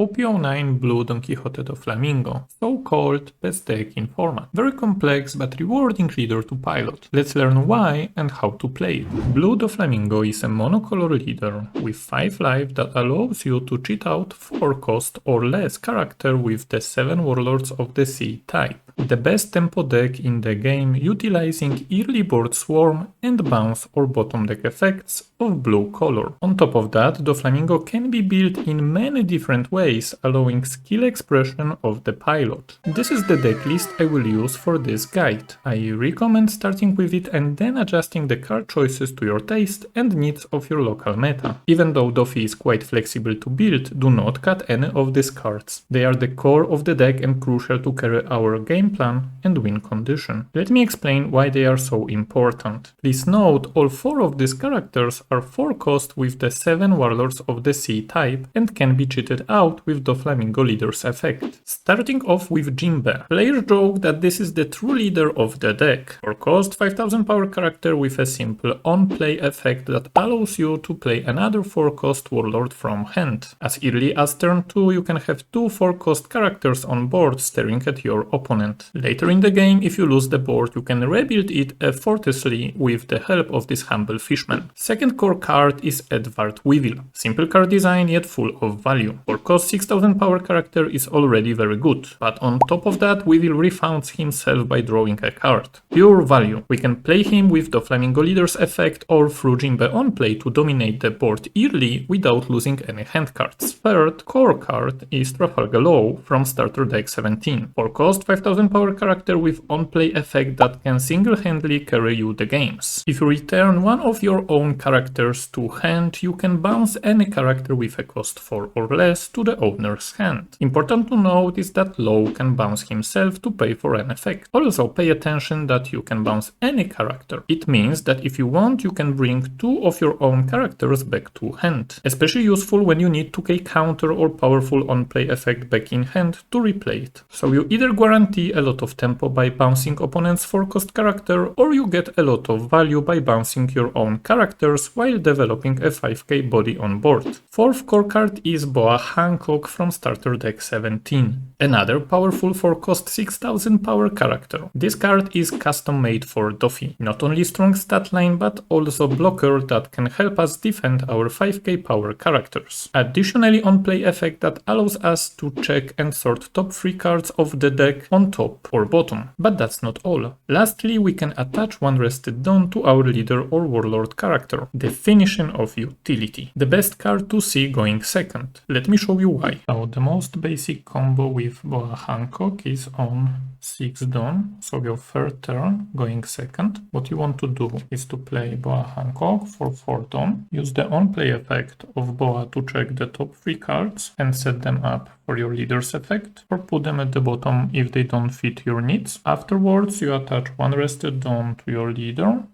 OP09 Blue Donquixote Doflamingo, so-called best deck in format. Very complex but rewarding leader to pilot. Let's learn why and how to play it. Blue Doflamingo is a monocolor leader with 5 life that allows you to cheat out 4 cost or less character with the 7 Warlords of the Sea type. The best tempo deck in the game, utilizing early board swarm and bounce or bottom deck effects of blue color. On top of that, Doflamingo can be built in many different ways, allowing skill expression of the pilot. This is the deck list I will use for this guide. I recommend starting with it and then adjusting the card choices to your taste and needs of your local meta. Even though Dofi is quite flexible to build, do not cut any of these cards. They are the core of the deck and crucial to carry our game plan and win condition. Let me explain why they are so important. Please note, all 4 of these characters are 4 cost with the 7 Warlords of the Sea type and can be cheated out with Doflamingo leader's effect. Starting off with Jimbe. Players joke that this is the true leader of the deck. 4 cost, 5000 power character with a simple on-play effect that allows you to play another 4 cost Warlord from hand. As early as turn 2, you can have 2 4 cost characters on board staring at your opponent. Later in the game, if you lose the board, you can rebuild it effortlessly with the help of this humble fishman. Second core card is Edward Weevil. Simple card design yet full of value. For cost 6000 power character is already very good, but on top of that, Weevil refounds himself by drawing a card. Pure value. We can play him with Doflamingo leader's effect or through Jimbe on play to dominate the board early without losing any hand cards. Third core card is Trafalgar Law from starter deck 17. For cost 5000 power character with on-play effect that can single-handedly carry you the games. If you return one of your own characters to hand, you can bounce any character with a cost 4 or less to the owner's hand. Important to note is that Law can bounce himself to pay for an effect. Also pay attention that you can bounce any character. It means that if you want, you can bring 2 of your own characters back to hand. Especially useful when you need 2k counter or powerful on-play effect back in hand to replay it. So you either guarantee a lot of tempo by bouncing opponent's 4 cost character, or you get a lot of value by bouncing your own characters while developing a 5k body on board. Fourth core card is Boa Hancock from starter deck 17. Another powerful 4 cost 6000 power character. This card is custom made for Dofi. Not only strong stat line but also blocker that can help us defend our 5k power characters. Additionally, on play effect that allows us to check and sort top 3 cards of the deck on top or bottom. But that's not all. Lastly, we can attach one rested Dawn to our leader or warlord character. Definition of utility. The best card to see going second. Let me show you why. So the most basic combo with Boa Hancock is on 6 Dawn, so your third turn going second. What you want to do is to play Boa Hancock for 4 Dawn, use the on-play effect of Boa to check the top 3 cards and set them up for your leader's effect, or put them at the bottom if they don't fit your needs. Afterwards, you attach one rested Dawn to your leader.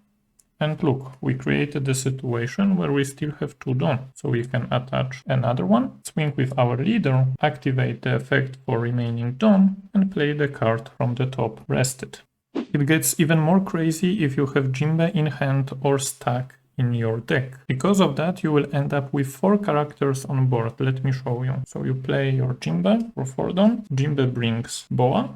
And look, we created the situation where we still have 2 Dawn, so we can attach another one, swing with our leader, activate the effect for remaining Dawn, and play the card from the top rested. It gets even more crazy if you have Jimbe in hand or stack in your deck. Because of that, you will end up with 4 characters on board. Let me show you. So you play your Jimbe for 4 Dawn, Jimbe brings Boa,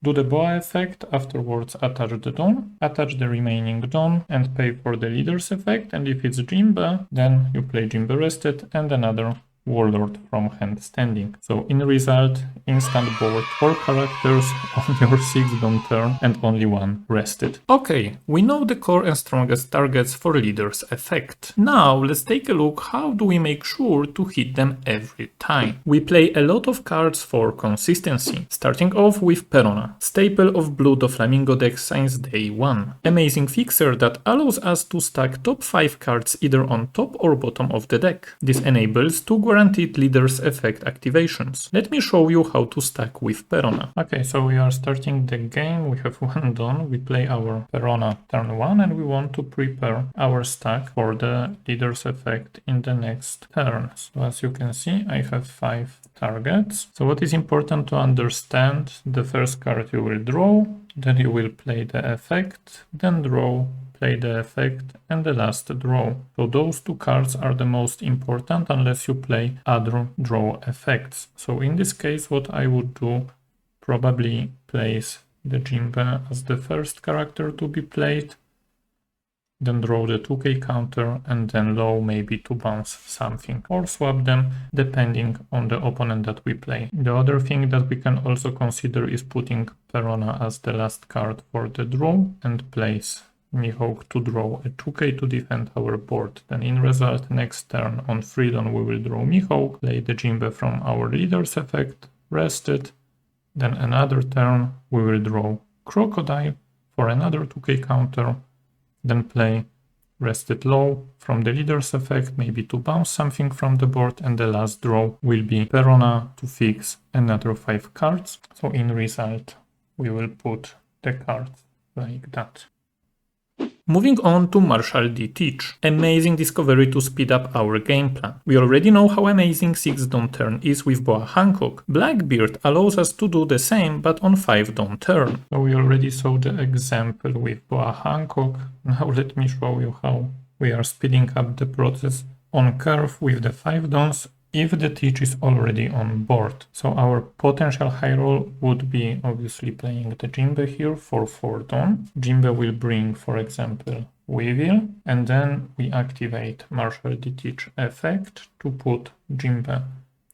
do the Boa effect, afterwards attach the Dawn, attach the remaining Dawn and pay for the leader's effect, and if it's Jimbe, then you play Jimbe rested and another Warlord from hand standing. So in result, instant board 4 characters on your 6 Dawn turn and only 1 rested. Okay, we know the core and strongest targets for leader's effect. Now let's take a look how do we make sure to hit them every time. We play a lot of cards for consistency, starting off with Perona, staple of Blue Doflamingo deck since day 1. Amazing fixer that allows us to stack top 5 cards either on top or bottom of the deck. This enables 2 guaranteed leader's effect activations. Let me show you how to stack with Perona. Okay, so we are starting the game, we have 1 Dawn, we play our Perona turn 1 and we want to prepare our stack for the leader's effect in the next turn. So as you can see, I have 5 targets. So what is important to understand, the first card you will draw then you will play the effect, then draw, play the effect, and the last draw. So those two cards are the most important unless you play other draw effects. So in this case, what I would do, probably place the Jinbe as the first character to be played, then draw the 2k counter, and then low maybe to bounce something, or swap them depending on the opponent that we play. The other thing that we can also consider is putting Perona as the last card for the draw and place Mihawk to draw a 2k to defend our board. Then in result, next turn on Freedom we will draw Mihawk, play the Jinbe from our leader's effect, rest it, then another turn we will draw Crocodile for another 2k counter, then play rested low from the leader's effect, maybe to bounce something from the board, and the last draw will be Perona to fix another 5 cards. So in result, we will put the cards like that. Moving on to Marshall D. Teach. Amazing discovery to speed up our game plan. We already know how amazing 6 Dawn turn is with Boa Hancock. Blackbeard allows us to do the same but on 5 Dawn turn. So we already saw the example with Boa Hancock. Now let me show you how we are speeding up the process on curve with the 5 Dawns if the Teach is already on board. So our potential high roll would be obviously playing the Jinbe here for 4 Dawn. Jinbe will bring, for example, Weevil, and then we activate Marshall D. Teach effect to put Jinbe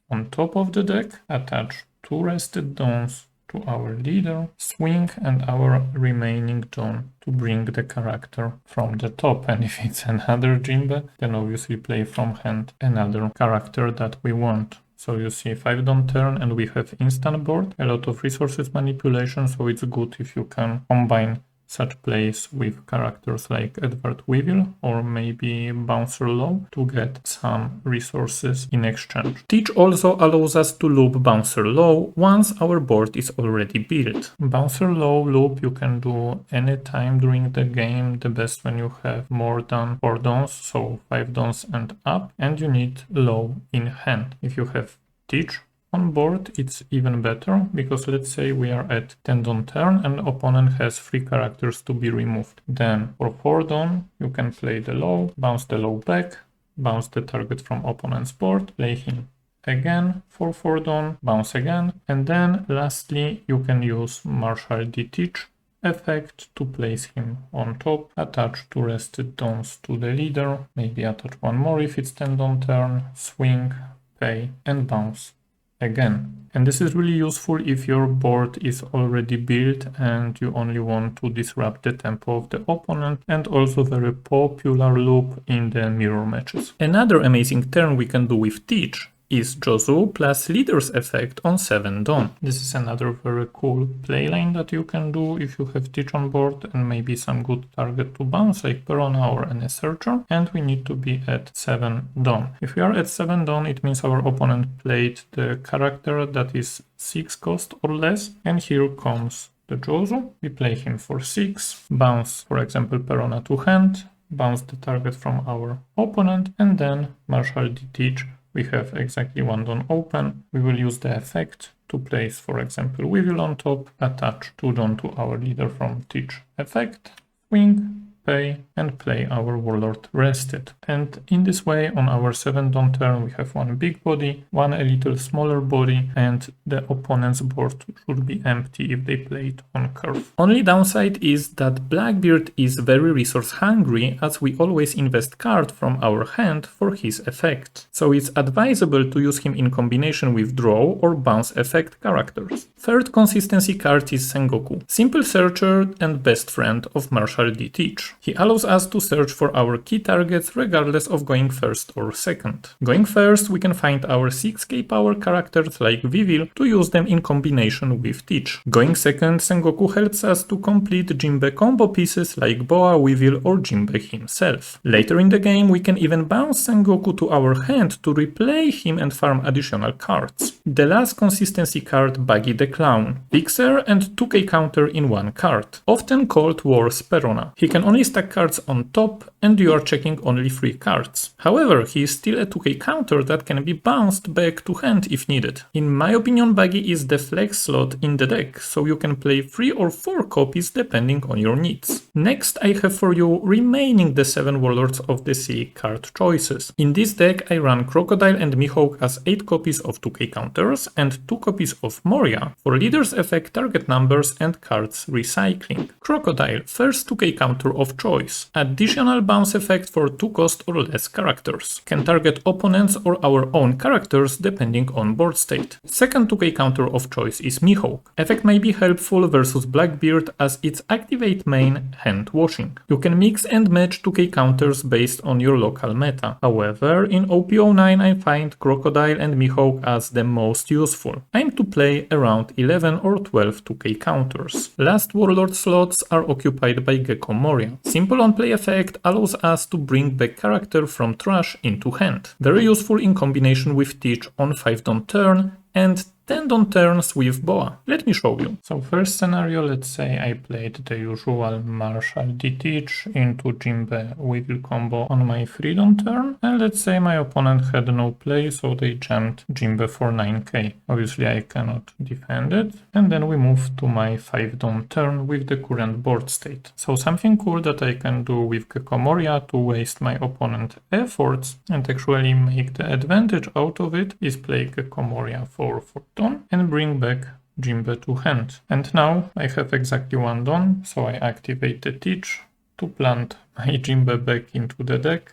on top of the deck, attach 2 rested Dawns to our leader, swing and our remaining Dawn to bring the character from the top. And if it's another Jinbe, then obviously play from hand another character that we want. So you see 5 Dawn turn and we have instant board, a lot of resources manipulation, so it's good if you can combine such plays with characters like Edward Weevil or maybe Bouncer Low to get some resources in exchange. Teach also allows us to loop Bouncer Low once our board is already built. Bouncer Low loop you can do anytime during the game, the best when you have more than 4 Dawns, so 5 Dawns and up, and you need Low in hand. If you have Teach on board, it's even better, because let's say we are at 10 Dawn turn and opponent has 3 characters to be removed. Then for 4 Dawn you can play the low, bounce the low back, bounce the target from opponent's board, play him again for 4 Dawn, bounce again, and then lastly you can use Marshall D. Teach effect to place him on top, attach 2 rested Dawns to the leader, maybe attach 1 more if it's 10 Dawn turn, swing, pay and bounce again. And this is really useful if your board is already built and you only want to disrupt the tempo of the opponent, and also very popular loop in the mirror matches. Another amazing turn we can do with Teach is Jozu plus Leader's effect on 7 Dawn. This is another very cool playline that you can do if you have Teach on board and maybe some good target to bounce like Perona or any searcher, and we need to be at 7 Dawn. If we are at 7 Dawn, it means our opponent played the character that is 6 cost or less, and here comes the Jozu. We play him for 6, bounce for example Perona to hand, bounce the target from our opponent, and then Marshall D. Teach. We have exactly 1 Dawn open. We will use the effect to place, for example, Weevil on top, attach 2 Dawn to our leader from Teach effect, swing, pay, and play our Warlord rested. And in this way, on our 7 Dawn turn, we have 1 big body, 1 a little smaller body, and the opponent's board should be empty if they play it on curve. Only downside is that Blackbeard is very resource hungry, as we always invest card from our hand for his effect. So it's advisable to use him in combination with draw or bounce effect characters. Third consistency card is Sengoku, simple searcher and best friend of Marshall D. Teach. He allows us to search for our key targets regardless of going first or second. Going first, we can find our 6k power characters like Weevil to use them in combination with Teach. Going second, Sengoku helps us to complete Jinbe combo pieces like Boa, Weevil or Jinbe himself. Later in the game, we can even bounce Sengoku to our hand to replay him and farm additional cards. The last consistency card, Buggy the Clown. Fixer and 2k counter in 1 card, often called War's Perona. He can only stack cards on top and you are checking only 3 cards. However, he is still a 2k counter that can be bounced back to hand if needed. In my opinion, Buggy is the flex slot in the deck, so you can play 3 or 4 copies depending on your needs. Next, I have for you remaining the 7 Warlords of the Sea card choices. In this deck, I run Crocodile and Mihawk as 8 copies of 2k counters and 2 copies of Moria for leader's effect, target numbers and cards recycling. Crocodile, first 2k counter of choice. Additional bounce effect for 2 cost or less characters. Can target opponents or our own characters depending on board state. Second 2k counter of choice is Mihawk. Effect may be helpful versus Blackbeard as its activate main hand washing. You can mix and match 2k counters based on your local meta. However, in OP09 I find Crocodile and Mihawk as the most useful. Aim to play around 11 or 12 2k counters. Last Warlord slots are occupied by Gecko Moria. Simple on-play effect allows us to bring back character from trash into hand. Very useful in combination with Teach on 5 on turn and 10 on turns with Boa. Let me show you. So first scenario, let's say I played the usual Marshall D-Teach into Jimbe Weevil combo on my 3 on turn, and let's say my opponent had no play, so they jammed Jimbe for 9k. Obviously I cannot defend it, and then we move to my 5 on turn with the current board state. So something cool that I can do with Gecko Moria to waste my opponent efforts and actually make the advantage out of it is play Gecko Moria for Don and bring back Jimbe to hand. And now I have exactly 1 Don, so I activate the Teach to plant my Jimbe back into the deck,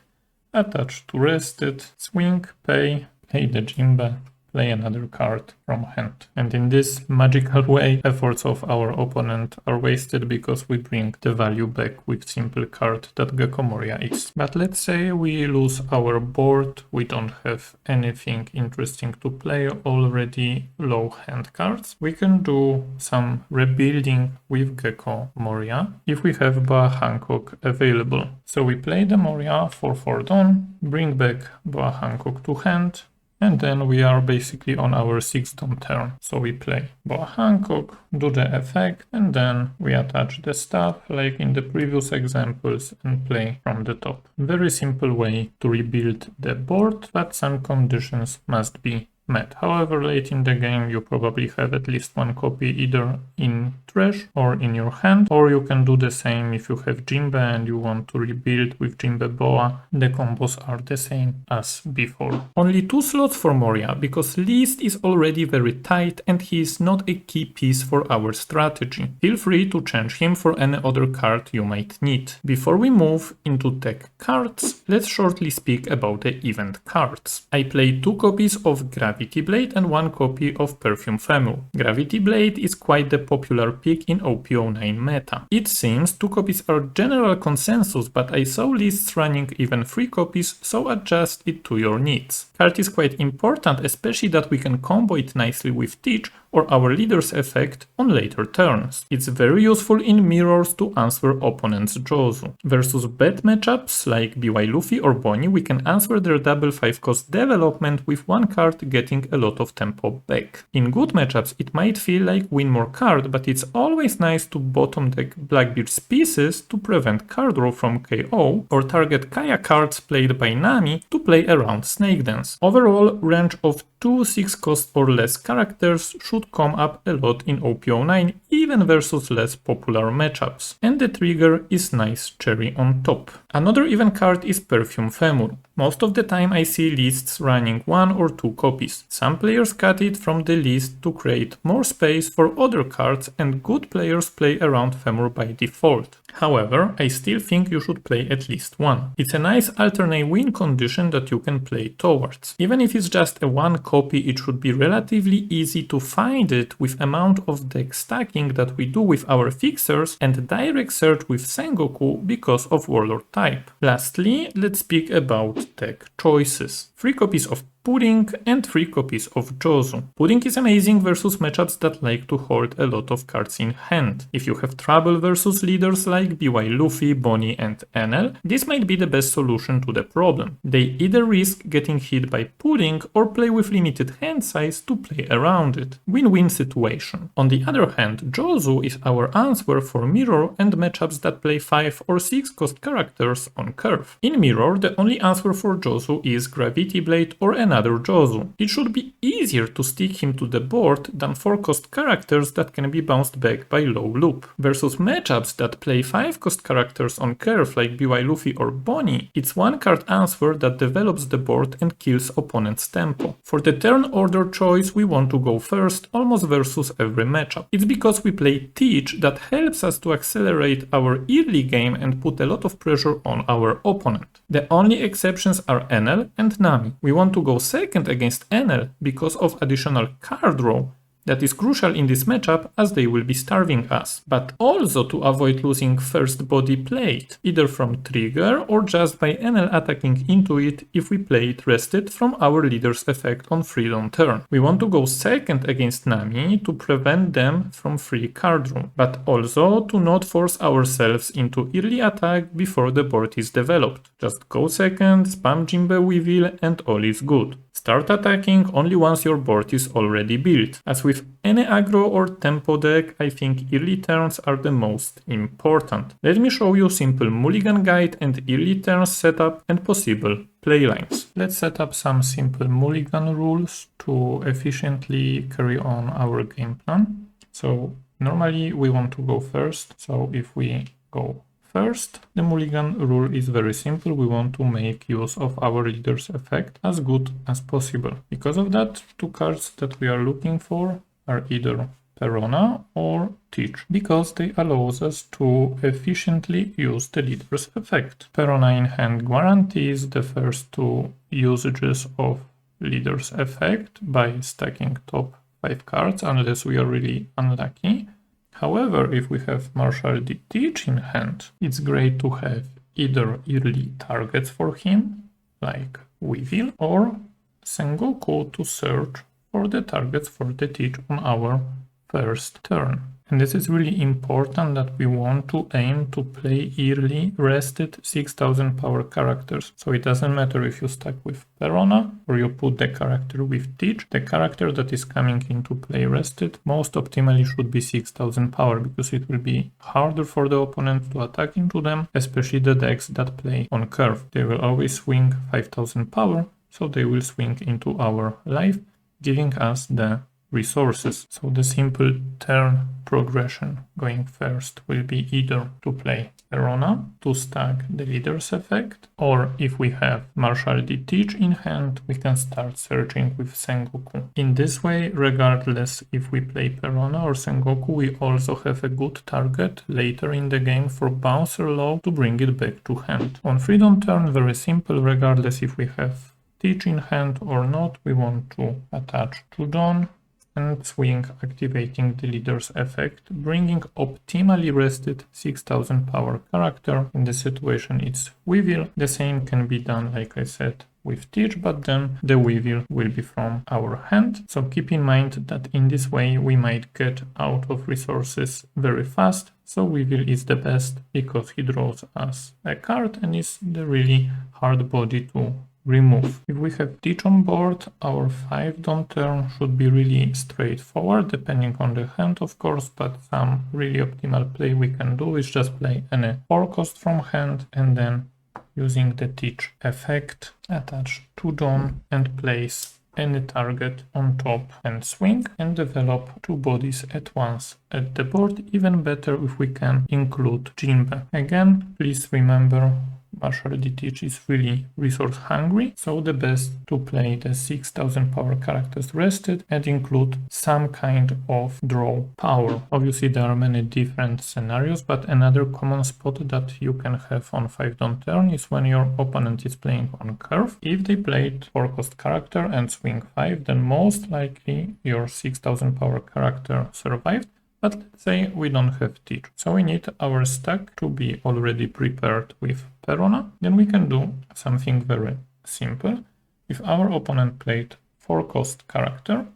attach to rest it, swing, play the Jimbe, play another card from hand. And in this magical way, efforts of our opponent are wasted because we bring the value back with simple card that Gecko Moria is. But let's say we lose our board, we don't have anything interesting to play, already low hand cards. We can do some rebuilding with Gecko Moria if we have Boa Hancock available. So we play the Moria for 4 Don, bring back Boa Hancock to hand, and then we are basically on our 6th on turn. So we play Boa Hancock, do the effect, and then we attach the stuff like in the previous examples and play from the top. Very simple way to rebuild the board, but some conditions must be met. However, late in the game you probably have at least 1 copy either in trash or in your hand, or you can do the same if you have Jimbe and you want to rebuild with Jimbe Boa. The combos are the same as before. Only 2 slots for Moria because list is already very tight and he is not a key piece for our strategy. Feel free to change him for any other card you might need. Before we move into tech cards, let's shortly speak about the event cards. I played 2 copies of Gravity Blade and 1 copy of Perfume Femur. Gravity Blade is quite the popular pick in OP09 meta. It seems 2 copies are general consensus, but I saw lists running even 3 copies, so adjust it to your needs. Card is quite important, especially that we can combo it nicely with Teach or our leader's effect on later turns. It's very useful in mirrors to answer opponent's Jozu. Versus bad matchups like BY Luffy or Bonnie, we can answer their double 5 cost development with 1 card getting a lot of tempo back. In good matchups it might feel like win more card, but it's always nice to bottom deck Blackbeard's pieces to prevent card draw from KO, or target Kaya cards played by Nami to play around Snake Dance. Overall, range of 2 6 cost or less characters should come up a lot in OP09, even versus less popular matchups. And the trigger is nice cherry on top. Another event card is Perfume Femur. Most of the time I see lists running 1 or 2 copies. Some players cut it from the list to create more space for other cards, and good players play around Femur by default. However, I still think you should play at least 1. It's a nice alternate win condition that you can play towards. Even if it's just a 1 copy, it should be relatively easy to find it with amount of deck stacking that we do with our fixers and direct search with Sengoku because of Warlord type. Lastly, let's speak about deck choices. 3 copies of Pudding and 3 copies of Jozu. Pudding is amazing versus matchups that like to hold a lot of cards in hand. If you have trouble versus leaders like BY Luffy, Bonnie and NL, this might be the best solution to the problem. They either risk getting hit by Pudding or play with limited hand size to play around it. Win-win situation. On the other hand, Jozu is our answer for Mirror and matchups that play 5 or 6 cost characters on curve. In Mirror, the only answer for Jozu is Gravity Blade or another Jozu. It should be easier to stick him to the board than 4 cost characters that can be bounced back by low loop. Versus matchups that play 5 cost characters on curve like BY Luffy or Bonnie, it's one card answer that develops the board and kills opponent's tempo. For the turn order choice, we want to go first almost versus every matchup. It's because we play Teach that helps us to accelerate our early game and put a lot of pressure on our opponent. The only exceptions are NL and Nami. We want to go second against NL because of additional card draw that is crucial in this matchup as they will be starving us, but also to avoid losing first body played, either from trigger or just by NL attacking into it if we play it rested from our leader's effect on freedom turn. We want to go second against Nami to prevent them from free card draw, but also to not force ourselves into early attack before the board is developed. Just go second, spam Jimbe Weevil and all is good. Start attacking only once your board is already built. As with any aggro or tempo deck, I think early turns are the most important. Let me show you simple mulligan guide and early turns setup and possible playlines. Let's set up some simple mulligan rules to efficiently carry on our game plan. So normally we want to go first, so if we go first, the mulligan rule is very simple. We want to make use of our leader's effect as good as possible. Because of that, 2 cards that we are looking for are either Perona or Teach, because they allow us to efficiently use the leader's effect. Perona in hand guarantees the first 2 usages of leader's effect by stacking top 5 cards, unless we are really unlucky. However, if we have Marshall D. Teach in hand, it's great to have either early targets for him, like Weevil, or Sengoku to search for the targets for the Teach on our first turn. And this is really important that we want to aim to play early rested 6000 power characters. So it doesn't matter if you stack with Perona or you put the character with Teach. The character that is coming into play rested most optimally should be 6000 power, because it will be harder for the opponent to attack into them, especially the decks that play on curve. They will always swing 5000 power, so they will swing into our life, giving us the resources. So the simple turn progression going first will be either to play Perona to stack the leader's effect, or if we have Marshall D. Teach in hand, we can start searching with Sengoku. In this way, regardless if we play Perona or Sengoku, we also have a good target later in the game for Bouncer Low to bring it back to hand. On freedom turn, very simple, regardless if we have Teach in hand or not, we want to attach to Dawn and swing, activating the leader's effect, bringing optimally rested 6000 power character. In this situation it's Weevil. The same can be done, like I said, with Teach, but then the Weevil will be from our hand. So keep in mind that in this way we might get out of resources very fast. So Weevil is the best because he draws us a card and is the really hard body to remove. If we have Teach on board, our 5 Dawn turn should be really straightforward, depending on the hand of course, but some really optimal play we can do is just play any 4 cost from hand and then using the Teach effect, attach to Dawn and place any target on top and swing and develop 2 bodies at once at the board. Even better if we can include Jinbe. Again, please remember Marshall D. Teach is really resource hungry, so the best to play the 6000 power characters rested and include some kind of draw power. Obviously there are many different scenarios, but another common spot that you can have on 5 Dawn turn is when your opponent is playing on curve. If they played 4 cost character and swing 5, then most likely your 6000 power character survived. But let's say we don't have Teach, so we need our stack to be already prepared with Perona. Then we can do something very simple. if our opponent played 4-cost character,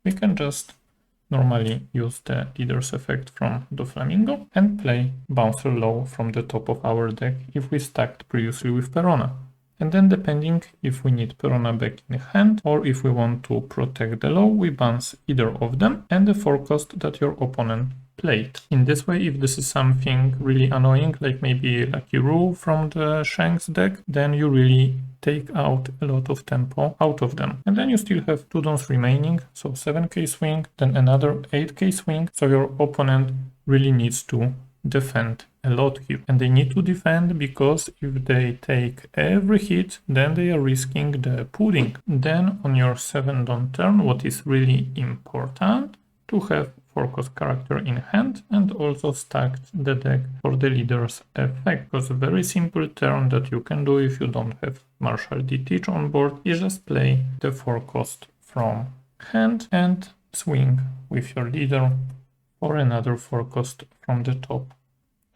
we can just normally use the leader's effect from Doflamingo and play Bouncer Low from the top of our deck if we stacked previously with Perona. And then depending if we need Perona back in hand or if we want to protect the low, we bounce either of them and the 4-cost that your opponent played. In this way, if this is something really annoying, like maybe Lucky Roo from the Shanks deck, then you really take out a lot of tempo out of them. And then you still have 2 dons remaining, so 7k swing, then another 8k swing, so your opponent really needs to defend a lot here. And they need to defend because if they take every hit, then they are risking the pudding. Then on your 7-don turn, what is really important to have 4-cost character in hand and also stacked the deck for the leader's effect. Because a very simple turn that you can do if you don't have Marshall D. Teach on board is just play the 4-cost from hand and swing with your leader for another 4-cost from the top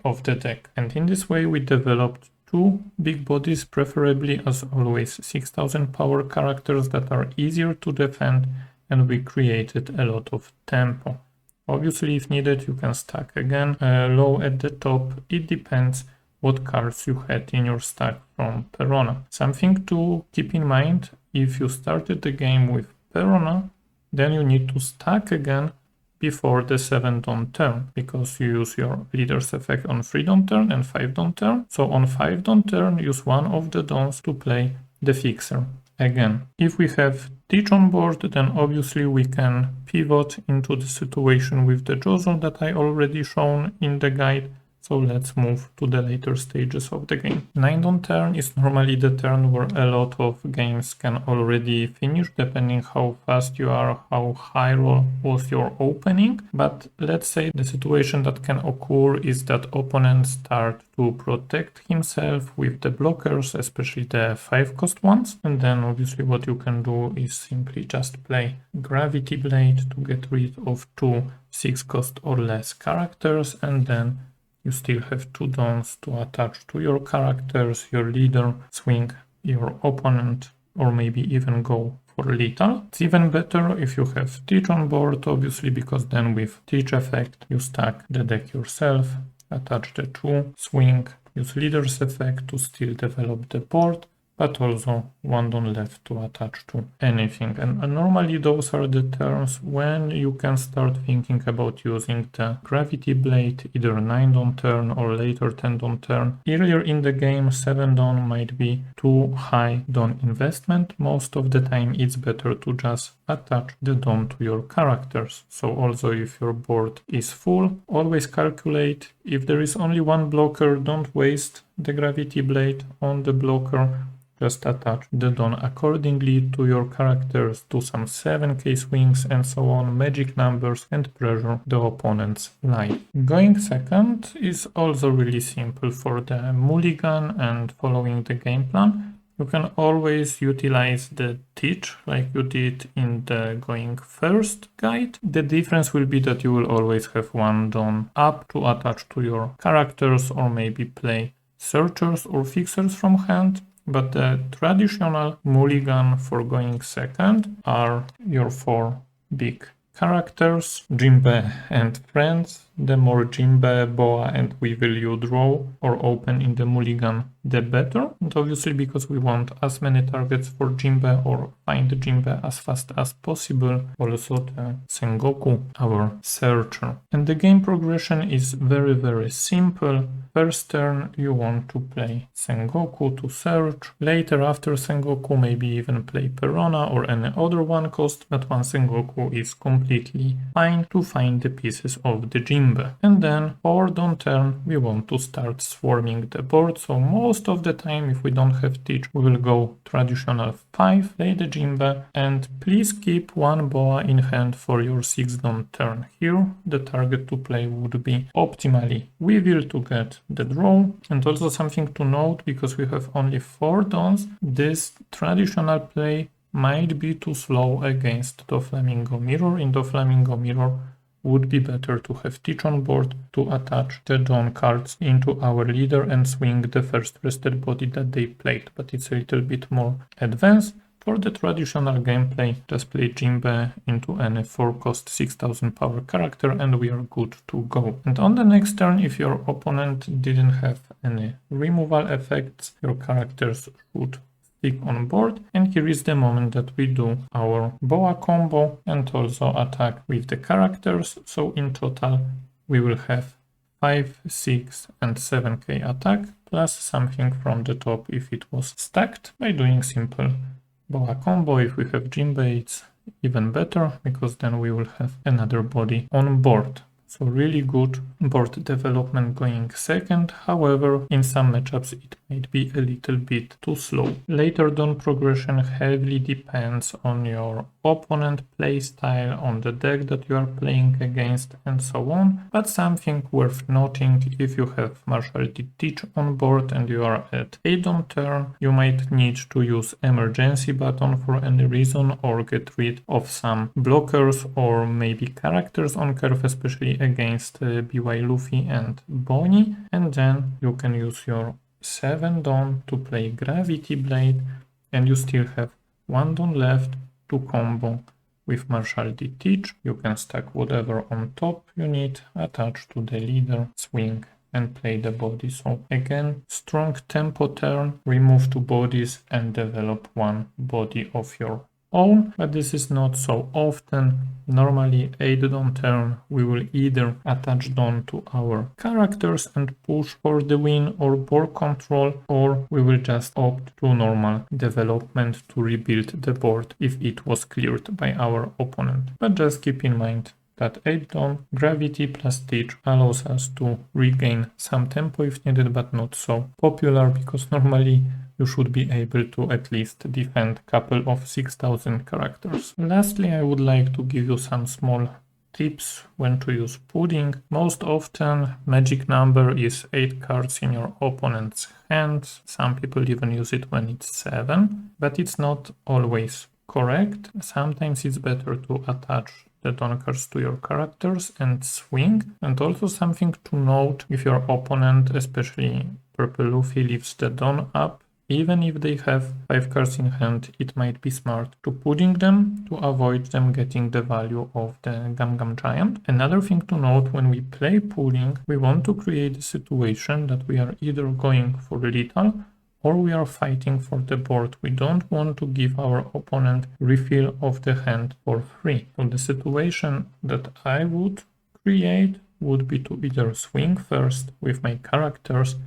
of the deck. And in this way we developed 2 big bodies, preferably as always 6000 power characters that are easier to defend, and we created a lot of tempo. Obviously, if needed, you can stack again low at the top. It depends what cards you had in your stack from Perona. Something to keep in mind, if you started the game with Perona, then you need to stack again before the 7-don turn, because you use your leader's effect on 3-don turn and 5-don turn. So on 5-don turn, use one of the dons to play the fixer again. If we have Teach on board, then obviously we can pivot into the situation with the Josel that I already shown in the guide. So let's move to the later stages of the game. 9-don turn is normally the turn where a lot of games can already finish, depending how fast you are, how high roll was your opening. But let's say the situation that can occur is that opponents start to protect himself with the blockers, especially the 5-cost ones. And then obviously what you can do is simply just play Gravity Blade to get rid of 2 6-cost or less characters, and then you still have 2 dons to attach to your characters, your leader, swing your opponent, or maybe even go for lethal. It's even better if you have Teach on board, obviously, because then with Teach effect you stack the deck yourself, attach the 2, swing, use leader's effect to still develop the board, but also 1 don left to attach to anything. And normally those are the turns when you can start thinking about using the Gravity Blade, either 9-don turn or later 10-don turn. Earlier in the game, 7-don might be too high don investment. Most of the time it's better to just attach the don to your characters. So also if your board is full, always calculate. If there is only one blocker, don't waste the Gravity Blade on the blocker. Just attach the don accordingly to your characters, do some 7k swings and so on, magic numbers, and pressure the opponent's life. Going second is also really simple for the mulligan and following the game plan. You can always utilize the Teach like you did in the going first guide. The difference will be that you will always have 1 don up to attach to your characters, or maybe play searchers or fixers from hand. But the traditional mulligan for going second are your 4 big characters, Jimbe and friends. The more Jimbe, Boa and Weevil you draw or open in the mulligan, the better. And obviously because we want as many targets for Jimbe or find Jimbe as fast as possible, also the Sengoku, our searcher. And the game progression is very, very simple. First turn you want to play Sengoku to search. Later after Sengoku maybe even play Perona or any other 1-cost, but one Sengoku is completely fine to find the pieces of the Jimbe. And then 4-don turn we want to start swarming the board, so most of the time if we don't have Teach we will go traditional 5, play the Jimbe, and please keep 1 Boa in hand for your 6-don turn. Here the target to play would be optimally Weevil to get the draw. And also something to note, because we have only 4 dons, this traditional play might be too slow against Doflamingo Mirror. In Doflamingo Mirror would be better to have Teach on board to attach the don cards into our leader and swing the first rested body that they played, but it's a little bit more advanced. For the traditional gameplay, just play Jinbe into any 4-cost 6000 power character and we are good to go. And on the next turn, if your opponent didn't have any removal effects, your characters should stick on board, and here is the moment that we do our boa combo and also attack with the characters. So in total we will have 5, 6 and 7k attack plus something from the top if it was stacked. By doing simple boa combo, if we have Jinbe, it's even better because then we will have another body on board. So really good board development going second, however in some matchups it might be a little bit too slow. Later down progression heavily depends on your opponent playstyle, on the deck that you are playing against and so on, but something worth noting: if you have Martiality Teach on board and you are at 8 on turn, you might need to use emergency button for any reason or get rid of some blockers or maybe characters on curve, especially against BY Luffy and Bonnie, and then you can use your 7 Dawn to play Gravity Blade and you still have 1 Dawn left to combo with Martiality Teach. You can stack whatever on top you need, attach to the leader, swing and play the body. So again, strong tempo turn, remove 2 bodies and develop 1 body of your own, but this is not so often. Normally 8 Dawn turn we will either attach Dawn to our characters and push for the win or board control, or we will just opt to normal development to rebuild the board if it was cleared by our opponent. But just keep in mind that 8 Dawn Gravity plus Teach allows us to regain some tempo if needed, but not so popular because normally you should be able to at least defend a couple of 6000 characters. Lastly, I would like to give you some small tips when to use pudding. Most often magic number is 8 cards in your opponent's hand. Some people even use it when it's 7, but it's not always correct. Sometimes it's better to attach the Dawn cards to your characters and swing. And also something to note: if your opponent, especially Purple Luffy, leaves the Dawn up, even if they have 5 cards in hand, it might be smart to pudding them to avoid them getting the value of the Gum Gum Giant. Another thing to note: when we play pudding, we want to create a situation that we are either going for lethal or we are fighting for the board. We don't want to give our opponent refill of the hand for free. So the situation that I would create would be to either swing first with my characters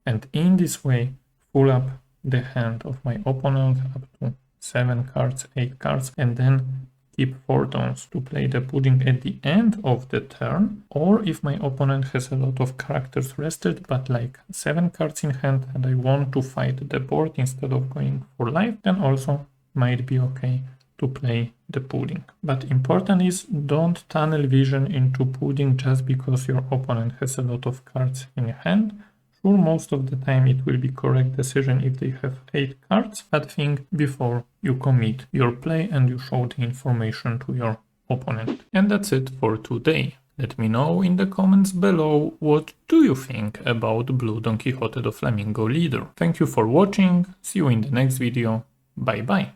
and in this way pull up the hand of my opponent up to 7 cards, 8 cards, and then keep 4 Dawns to play the pudding at the end of the turn. Or if my opponent has a lot of characters rested but like 7 cards in hand and I want to fight the board instead of going for life, then also might be okay to play the pudding. But important is, don't tunnel vision into pudding just because your opponent has a lot of cards in hand. Sure, most of the time it will be correct decision if they have 8 cards, but think before you commit your play and you show the information to your opponent. And that's it for today. Let me know in the comments below what do you think about Blue Donquixote Doflamingo leader. Thank you for watching, see you in the next video, bye bye.